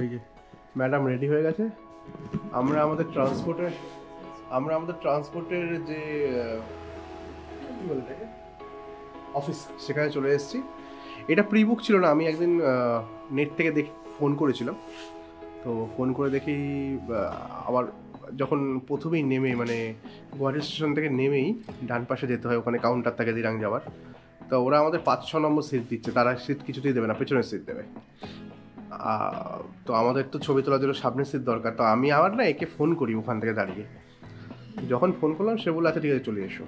এই যে madam ready হয়ে গেছে। আমরা আমাদের ট্রান্সপোর্টের যে কি বলে এটাকে অফিস, সেখানে চলে এসেছি। এটা প্রি বুক ছিল না, আমি একদিন নেট থেকে দেখে ফোন করেছিলাম। তো ফোন করে দেখি আবার যখন প্রথমেই নেমে মানে গুয়াহাটি স্টেশন থেকে নেমেই ডান পাশে যেতে হয়, ওখানে কাউন্টার থাকে দিরাং যাওয়ার। তো ওরা আমাদের 5-6 নম্বর সিট দিচ্ছে, তারা সিট কিছুতেই দেবে না, পেছনের সিট দেবে। তো আমাদের তো ছবি তোলার জন্য সামনের সিট দরকার। তো আমি আবার না একে ফোন করি ওখান থেকে দাঁড়িয়ে। যখন ফোন করলাম সে বলে আচ্ছা ঠিক আছে চলে এসো।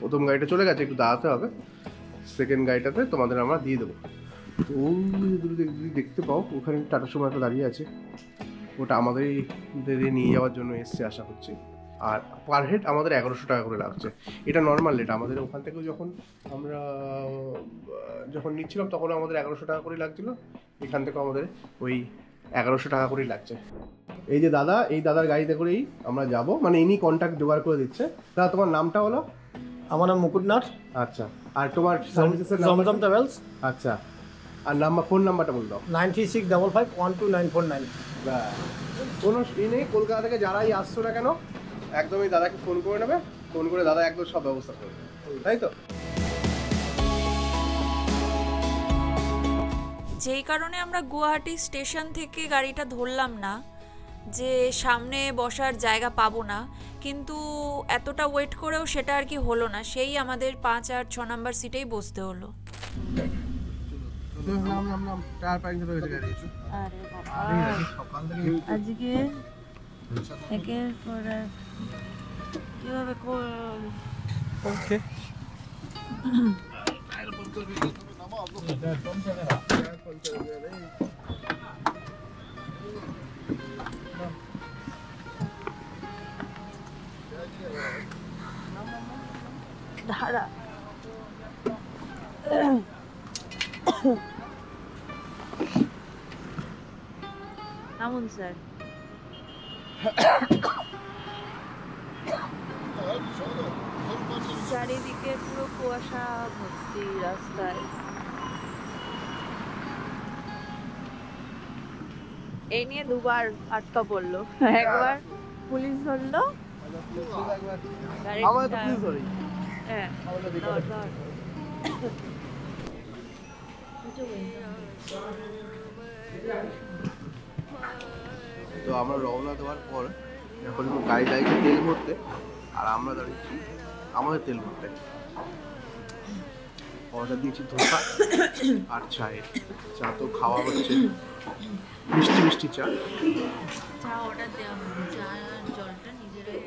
প্রথম গাড়িটা চলে গেছে, একটু দাঁড়াতে হবে, সেকেন্ড গাড়িটাতে তোমাদের আমরা দিয়ে দেবো। তো ওই যদি দেখতে পাও ওখানে টাটা সুমো একটা দাঁড়িয়ে আছে, ওটা আমাদের নিয়ে যাওয়ার জন্য এসছে আশা করছি। আর পার হেড আমাদের 1100 টাকা করে লাগছে। এটা নর্মাল রেট। আমাদের ওখান থেকেও যখন নিচ্ছিলাম তখন আমাদের 1100 টাকা করেই লাগছিলো, এখান থেকেও আমাদের ওই 1100 টাকা করেই লাগছে। এই যে দাদা, এই দাদার গাড়িতে করেই আমরা যাব, মানে ইনি কন্ট্যাক্ট জোগাড় করে দিচ্ছে। দাদা তোমার নামটা বলো। আমার নাম মুকুট নাথ। আচ্ছা, আর তোমার সার্ভিসের নাম? জমজম ট্রাভেলস। আচ্ছা, আর ফোন নাম্বারটা বল দাও। 9365512949। কোনো ই নেই, কলকাতা থেকে যারাই আসছো না কেন একদমই দাদাকে ফোন করে নেবে, ফোন করে দাদা একদম সব ব্যবস্থা করবে, তাই তো? যেই কারণে আমরা গুয়াহাটি স্টেশন থেকে গাড়িটা ধরলাম না, যে সামনে বসার জায়গা পাবো না, কিন্তু এতটা ওয়েট করেও সেটা আর কি হলো না, সেই আমাদের 5 আর 6 নাম্বার সিটেই বসতে হলো। আজকে একের পর কিভাবে ওকে ধারা নামুন স্যার। চারিদিকে পুরো কুয়াশা ভর্তি রাস্তায়। এই নিয়ে দুবার আটকা পড়লো, একবার পুলিশ ধরলো। হ্যাঁ, তো আমরা রওনা দেওয়ার পর এখন গাড়ি দাঁড়িয়ে তেল ভরতে, আর আমরা দাঁড়িয়েছি আমাদের তেল ভরতে। অর্ডার দিয়েছি ধোসা আর চায়ের। চা তো খাওয়া হচ্ছে, মিষ্টি মিষ্টি চা। চা অর্ডার দেওয়া হবে, চা জলটা নিজেরাই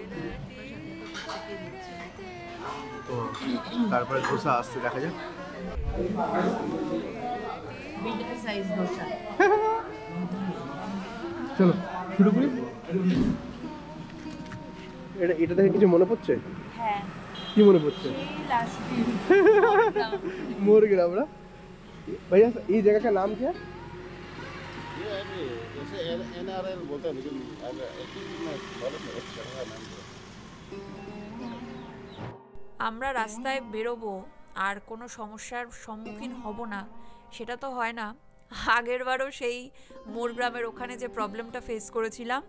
তো তারপরে ধোসা আসতে দেখা যাক। সাইজ ধোসা। চলো শুরু করি। এটা দেখে কিছু মনে পড়ছে? হ্যাঁ। কি মনে পড়ছে? मोर ग्राम ना भैया, ये जगह का नाम क्या है? ये अभी जैसे NRL बोलते हैं, लेकिन আমরা রাস্তায় বেরোবো আর কোনো সমস্যার সম্মুখীন হব না সেটা তো হয় না। আগেরবারও সেই মোর গ্রামের ওখানে যে প্রবলেমটা ফেস করেছিলাম,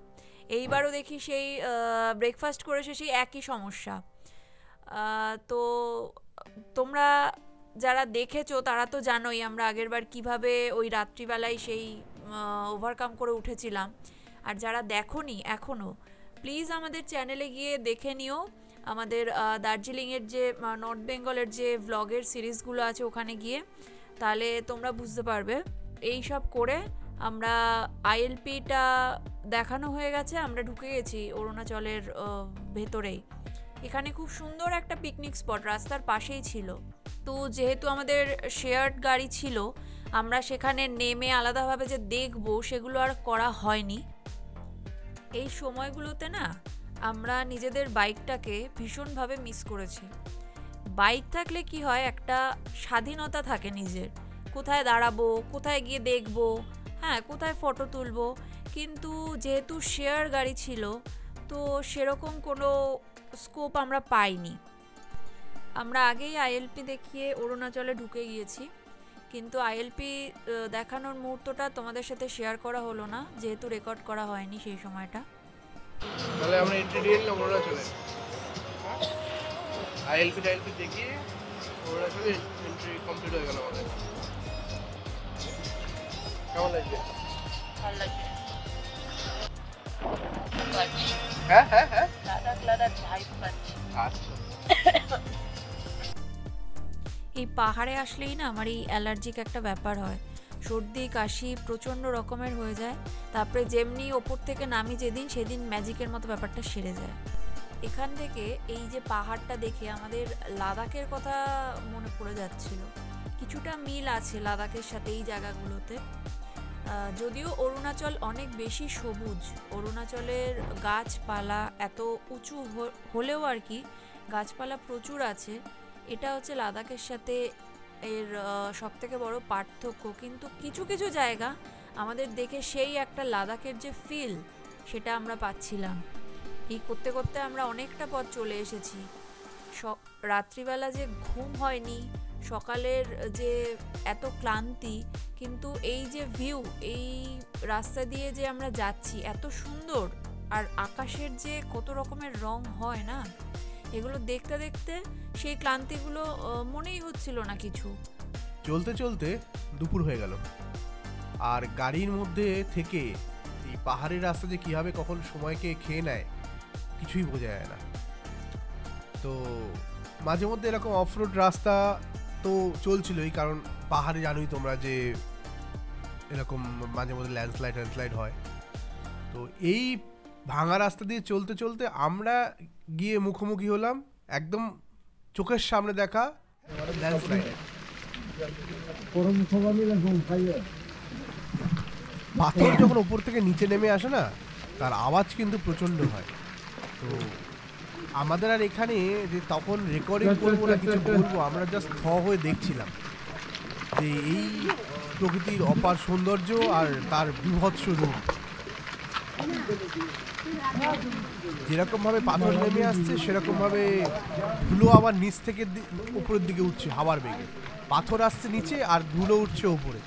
এইবারও দেখি সেই ব্রেকফাস্ট করে সেই একই সমস্যা। তো তোমরা যারা দেখেছো তারা তো জানোই আমরা আগেরবার কিভাবে ওই রাত্রিবেলায় সেই ওভারকাম করে উঠেছিলাম। আর যারা দেখোনি এখনও, প্লিজ আমাদের চ্যানেলে গিয়ে দেখে নিও। আমাদের দার্জিলিংয়ের যে নর্থ বেঙ্গলের যে ভ্লগের সিরিজগুলো আছে ওখানে গিয়ে, তাহলে তোমরা বুঝতে পারবে। এই সব করে আমরা আইএলপিটা দেখানো হয়ে গেছে, আমরা ঢুকে গেছি অরুণাচলের ভেতরেই। এখানে খুব সুন্দর একটা পিকনিক স্পট রাস্তার পাশেই ছিল। তো যেহেতু আমাদের শেয়ার্ড গাড়ি ছিল, আমরা সেখানে নেমে আলাদাভাবে যে দেখবো সেগুলো আর করা হয়নি। এই সময়গুলোতে না আমরা নিজেদের বাইকটাকে ভীষণভাবে মিস করেছি। বাইক থাকলে কি হয়, একটা স্বাধীনতা থাকে নিজের, কোথায় দাঁড়াবো, কোথায় গিয়ে দেখবো, হ্যাঁ কোথায় ফটো তুলবো। কিন্তু যেহেতু শেয়ার গাড়ি ছিল তো সেরকম কোনো স্কোপ আমরা পাইনি। আমরা আগেই আইএলপি দেখিয়ে অরুণাচলে ঢুকে গিয়েছি, কিন্তু আইএলপি দেখানোর মুহূর্তটা তোমাদের সাথে শেয়ার করা হলো না, যেহেতু রেকর্ড করা হয়নি সেই সময়টা। তাহলে আমরা এন্ট্রি দিয়ে নিলাম অরুণাচলে, আইএলপি দেখিয়ে অরুণাচলে এন্ট্রি কমপ্লিট হয়ে গেল আমাদের। কেমন লাগছে? ভালো লাগছে। হ্যাঁ হ্যাঁ হ্যাঁ, লাদাখ ভাইব পাচ্ছি। আচ্ছা। এই পাহাড়ে আসলেই না আমার এই অ্যালার্জিক একটা ব্যাপার হয়, সর্দি কাশি প্রচণ্ড রকমের হয়ে যায়। তারপরে যেমনি ওপর থেকে নামি যেদিন, সেদিন ম্যাজিকের মতো ব্যাপারটা সেরে যায়। এখান থেকে এই যে পাহাড়টা দেখে আমাদের লাদাখের কথা মনে পড়ে যাচ্ছিল। কিছুটা মিল আছে লাদাখের সাথে এই জায়গাগুলোতে, যদিও অরুণাচল অনেক বেশি সবুজ। অরুণাচলের গাছপালা এত উঁচু হলেও আর কি গাছপালা প্রচুর আছে। এটা হচ্ছে লাদাখের সাথে এর সবথেকে বড় পার্থক্য। কিন্তু কিছু কিছু জায়গা আমাদের দেখে সেই একটা লাদাখের যে ফিল, সেটা আমরা পাচ্ছিলাম। এই করতে করতে আমরা অনেকটা পথ চলে এসেছি। রাত্রিবেলা যে ঘুম হয়নি, সকালের যে এত ক্লান্তি, কিন্তু এই যে ভিউ, এই রাস্তা দিয়ে যে আমরা যাচ্ছি এত সুন্দর, আর আকাশের যে কত রকমের রং হয় না, এগুলো দেখতে দেখতে সেই ক্লান্তিগুলো মনেই হচ্ছিল না কিছু। চলতে চলতে দুপুর হয়ে গেল, আর গাড়ির মধ্যে থেকে এই পাহাড়ের রাস্তা যে কীভাবে কখন সময়কে খেয়ে নেয় কিছুই বোঝা যায় না। তো মাঝে মধ্যে এরকম অফরোড রাস্তা তো চলছিলই, কারণ পাহাড়ে জানোই তোমরা যে এরকম মাঝে মধ্যে ল্যান্ডস্লাইড হয়। তো এই ভাঙা রাস্তা দিয়ে চলতে চলতে আমরা গিয়ে মুখোমুখি হলাম একদম চোখের সামনে দেখা ল্যান্ডস্লাইডে। পাথর যখন ওপর থেকে নিচে নেমে আসে না, তার আওয়াজ কিন্তু প্রচণ্ড হয়। তো আমাদের আর এখানে যে তখন রেকর্ডিং করবো না কিছু বলবো, আমরা জাস্ট হয়ে দেখছিলাম যে এই প্রকৃতির অপার সৌন্দর্য আর তার বিভৎস রূপ। যেরকম ভাবে পাথর নেমে আসছে, সেরকম ভাবে ধুলো আবার নিচ থেকে উপরের দিকে উঠছে হাওয়ার বেগে। পাথর আসছে নিচে আর ধুলো উঠছে উপরে,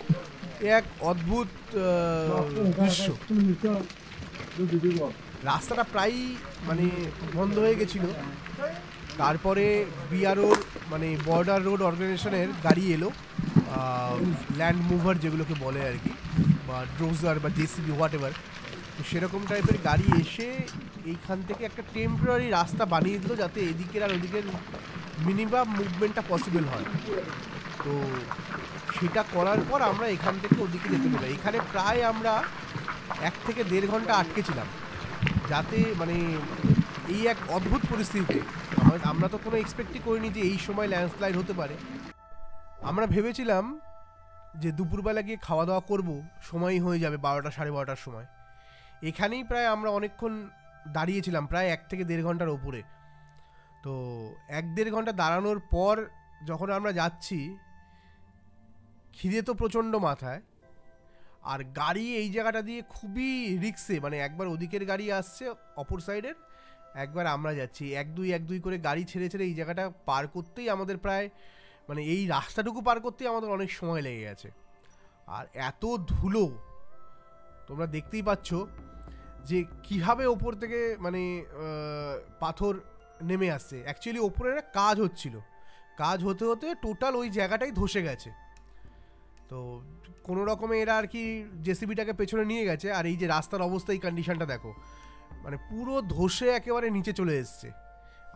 এক অদ্ভুত দৃশ্য। রাস্তাটা প্রায় মানে বন্ধ হয়ে গেছিল। তারপরে বিআরওর মানে বর্ডার রোড অর্গানাইজেশনের গাড়ি এলো, ল্যান্ড মুভার যেগুলোকে বলে আর কি, বা ড্রোজার বা জেসিবি হোয়াট এভার। তো সেরকম টাইপের গাড়ি এসে এইখান থেকে একটা টেম্পোরারি রাস্তা বানিয়ে দিল, যাতে এদিকের আর ওদিকের মিনিমাম মুভমেন্টটা পসিবল হয়। তো সেটা করার পর আমরা এখান থেকে ওদিকে যেতে পেলাম। এখানে প্রায় আমরা 1 থেকে 1.5 ঘন্টা আটকে ছিলাম, যাতে মানে এই এক অদ্ভুত পরিস্থিতিতে আমরা তো কোনো এক্সপেক্টই করিনি যে এই সময় ল্যান্ডস্লাইড হতে পারে। আমরা ভেবেছিলাম যে দুপুরবেলা গিয়ে খাওয়া দাওয়া করবো, সময়ই হয়ে যাবে 12টা সাড়ে 12টার সময়। এখানেই প্রায় আমরা অনেকক্ষণ দাঁড়িয়েছিলাম, প্রায় 1 থেকে 1.5 ঘন্টার ওপরে। তো 1-1.5 ঘন্টা দাঁড়ানোর পর যখন আমরা যাচ্ছি, খিদে তো প্রচণ্ড মাথায়, আর গাড়ি এই জায়গাটা দিয়ে খুবই রিক্সে, মানে একবার ওদিকের গাড়ি আসছে অপর সাইডের, একবার আমরা যাচ্ছি, 1-2 করে গাড়ি ছেড়ে ছেড়ে এই জায়গাটা পার করতেই আমাদের প্রায় মানে এই রাস্তাটুকু পার করতেই আমাদের অনেক সময় লেগে গেছে। আর এত ধুলো তোমরা দেখতেই পাচ্ছ যে কীভাবে ওপর থেকে মানে পাথর নেমে আসছে। অ্যাকচুয়ালি ওপরে একটা কাজ হচ্ছিল, কাজ হতে হতে টোটাল ওই জায়গাটাই ধসে গেছে। তো কোনো রকমে এরা আর কি জেসিবিটাকে পেছনে নিয়ে গেছে, আর এই যে রাস্তার অবস্থা, এই কন্ডিশনটা দেখো, মানে পুরো ধসে একেবারে নিচে চলে এসছে।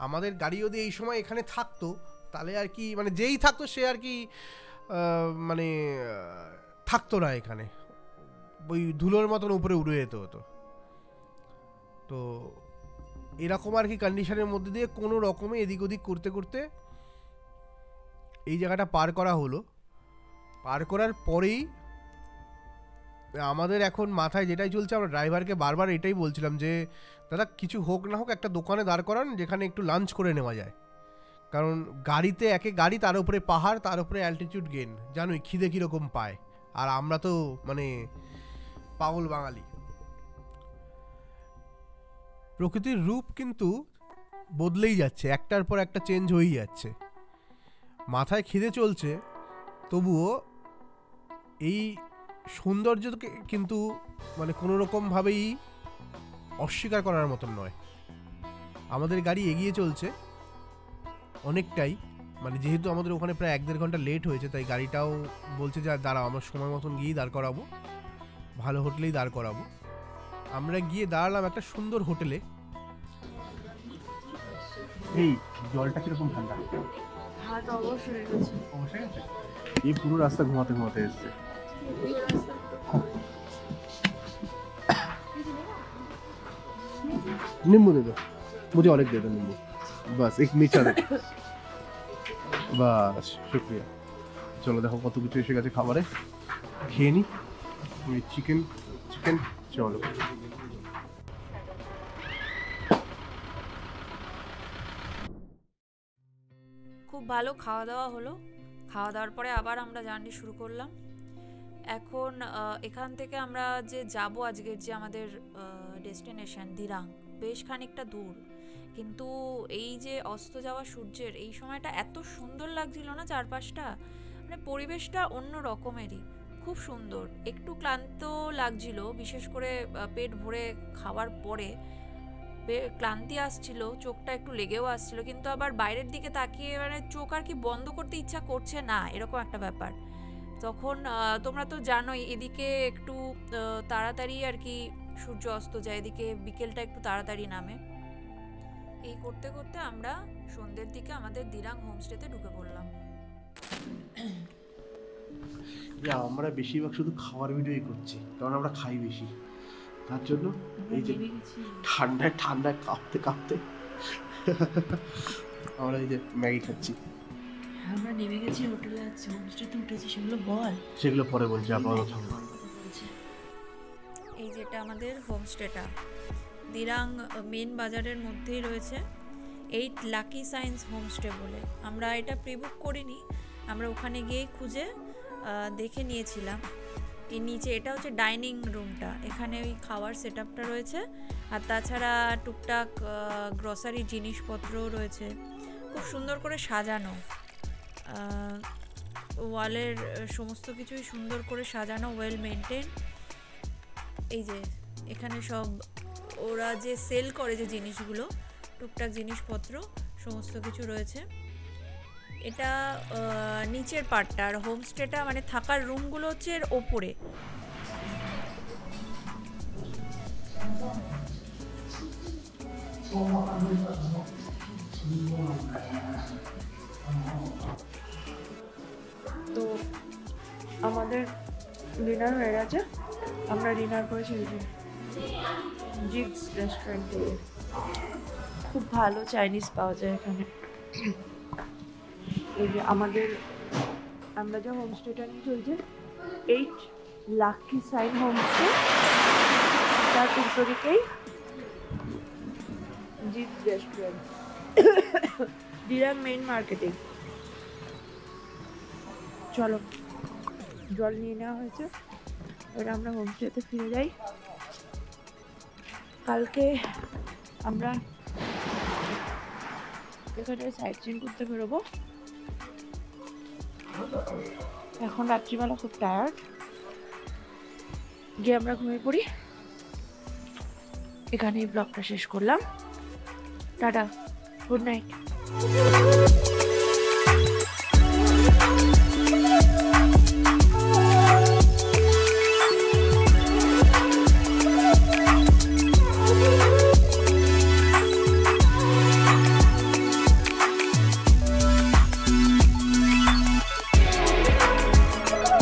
আমাদের গাড়ি যদি এই সময় এখানে থাকতো, তাহলে আর কি মানে যেই থাকতো সে আর কি মানে থাকতো না এখানে, ওই ধুলোর মতন উপরে উড়ে যেতে হতো। তো এরকম আর কি কন্ডিশনের মধ্যে দিয়ে কোনো রকমে এদিক ওদিক করতে করতে এই জায়গাটা পার করা হলো। পার করার পরেই আমাদের এখন মাথায় যেটাই চলছে, আমরা ড্রাইভারকে বারবার এটাই বলছিলাম যে দাদা কিছু হোক না হোক একটা দোকানে দাঁড় করান যেখানে একটু লাঞ্চ করে নেওয়া যায়, কারণ গাড়িতে একে গাড়ি, তার উপরে পাহাড়, তার উপরে অ্যালটিটিউড গেন, জানোই খিদে কীরকম পায়, আর আমরা তো মানে পাগল বাঙালি। প্রকৃতির রূপ কিন্তু বদলেই যাচ্ছে, একটার পর একটা চেঞ্জ হয়েই যাচ্ছে। মাথায় খিদে চলছে, তবুও এই সৌন্দর্যকে কিন্তু মানে কোনো রকমভাবেই অস্বীকার করার মতন নয়। আমাদের গাড়ি এগিয়ে চলছে অনেকটাই, মানে যেহেতু আমাদের ওখানে প্রায় 1-1.5 ঘন্টা লেট হয়েছে, তাই গাড়িটাও বলছে যে দাঁড়াও, আমরা সময় মতন গিয়েই দাঁড় করাবো, ভালো হোটেলেই দাঁড় করাবো। আমরা গিয়ে দাঁড়ালাম একটা সুন্দর হোটেলে। এই জলটা কিরকম ঠান্ডা? হাত অবশ্যই গেছে। অবশ্যই আছে। এই পুরো রাস্তা ঘুমাতে ঘুমাতে এসছে। नींबू दे दो, मुझे और एक दे दो नींबू, बस एक मीठा दे, बस शुक्रिया। चलो देखो কত কিছু এসে গেছে খাবারে, খেয়ে নি। চিকেন চলো। খুব ভালো খাওয়া দাওয়া হলো। খাওয়া দাওয়ার পরে আবার আমরা জার্নি শুরু করলাম। এখন এখান থেকে আমরা যে যাব আজকের যে আমাদের ডেস্টিনেশন দিরাং, বেশ খানিকটা দূর, কিন্তু এই যে অস্ত যাওয়া সূর্যের এই সময়টা এত সুন্দর লাগছিল না চারপাশটা, মানে পরিবেশটা অন্য রকমেরই, খুব সুন্দর। একটু ক্লান্ত লাগছিল, বিশেষ করে পেট ভরে খাওয়ার পরে ক্লান্তি আসছিল, চোখটা একটু লেগেও আসছিল, কিন্তু আবার বাইরের দিকে তাকিয়ে মানে চোখ আর কি বন্ধ করতে ইচ্ছা করছে না, এরকম একটা ব্যাপার। তখন তোমরা তো জানোই এদিকে একটু তাড়াতাড়ি আর কি সূর্য অস্ত যায়, এদিকে বিকেলটা একটু তাড়াতাড়ি নামে। এই করতে করতে আমরা সন্ধ্যের দিকে আমাদের দিরাং হোমস্টেতে ঢুকে পড়লাম। আমরা বেশিরভাগ শুধু খাওয়ার ভিডিওই করছি, কারণ আমরা খাই বেশি, তার জন্য এই যে ঠান্ডায় কাঁপতে আমরা এই যে ম্যাগি খাচ্ছি। আমরা নেমে গেছি হোটেলে, আছে হোমস্টেতে উঠেছি, সেগুলো পরে বলছি আপাতত। এই যেটা আমাদের হোমস্টেটা দিরাং মেন বাজারের মধ্যেই রয়েছে, 8 লাকি সায়েন্স হোমস্টে বলে। আমরা এটা প্রিবুক করিনি, আমরা ওখানে গিয়েই খুঁজে দেখে নিয়েছিলাম। এর নিচে এটা হচ্ছে ডাইনিং রুমটা, এখানে ওই খাওয়ার সেট আপটা রয়েছে, আর তাছাড়া টুকটাক গ্রসারি জিনিসপত্রও রয়েছে, খুব সুন্দর করে সাজানো, ওয়ালের সমস্ত কিছুই সুন্দর করে সাজানো, ওয়েল মেনটেন। এই যে এখানে সব ওরা যে সেল করে যে জিনিসগুলো, টুকটাক জিনিসপত্র সমস্ত কিছু রয়েছে। এটা নিচের পার্টটা, আর হোমস্টেটা মানে থাকার রুমগুলো হচ্ছে এর ওপরে। তো আমাদের ডিনার হয়ে গেছে, আমরা ডিনার করেছি জিগস রেস্টুরেন্ট থেকে। খুব ভালো চাইনিজ পাওয়া যায় এখানে। এই যে আমরা যে হোমস্টেটা নিয়ে চলছে 8 লাকি সাইন হোমস্টে, তার উল্টো দিকেই jigsaw restaurant, Dirang main marketing. চলো, জল নিয়ে নেওয়া হয়েছে, এবার আমরা হোমস্টেতে ফিরে যাই। কালকে আমরা এখানে সাইট সিন করতে বেরোবো। এখন রাত্রিবেলা খুব টায়ার্ড, গিয়ে আমরা ঘুমিয়ে পড়ি। এখানেই ব্লগটা শেষ করলাম, টাটা, গুড নাইট।